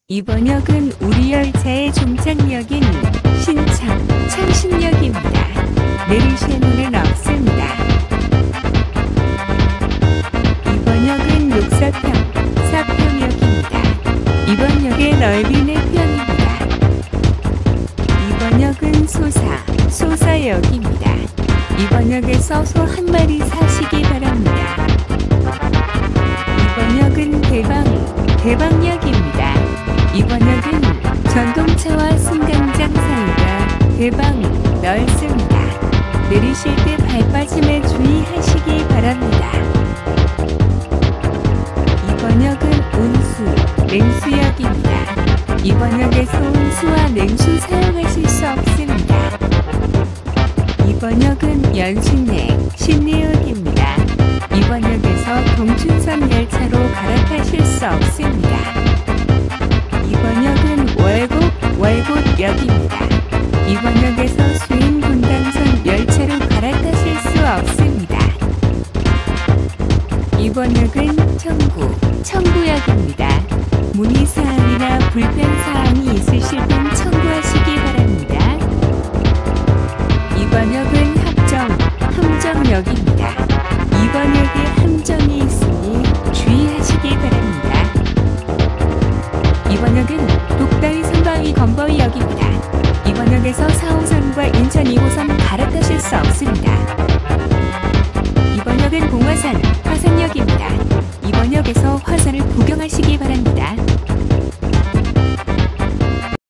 이번 역은 우리 열차의 종착역인 신천, 창신역입니다. 내리실 문은 없습니다. 이번 역은 녹사평, 사평역입니다. 이번 역의 넓이는 평입니다. 이번 역은 소사역입니다. 이번 역에서 소 한 마리 사시기 바랍니다. 이번 역은 대방역입니다. 이번 역은 전동차와 승강장 사이가 대방 넓습니다. 내리실 때 발빠짐에 주의하시기 바랍니다. 이번 역은 냉수역입니다. 이번 역에서 온수와 냉수 사용하실 수 없습니다. 이번 역은 연신내, 신내역입니다. 이번 역에서 동춘선 열차로 갈아타실 수 없습니다. 이번 역은 월곶역입니다. 이번 역에서 수인분당선 열차로 갈아타실 수 없습니다. 이번 역은 청구역입니다. 문의사항이나 불편사항이 있으실 분 청구하시기 바랍니다. 이번 역은 함정역입니다. 이번 역에 함정이 있으니 주의하시기 바랍니다. 이번 역은 독다리 선방위 건버위역입니다. 이번 역에서 4호선과 인천 2호선 갈아타실 수 없습니다.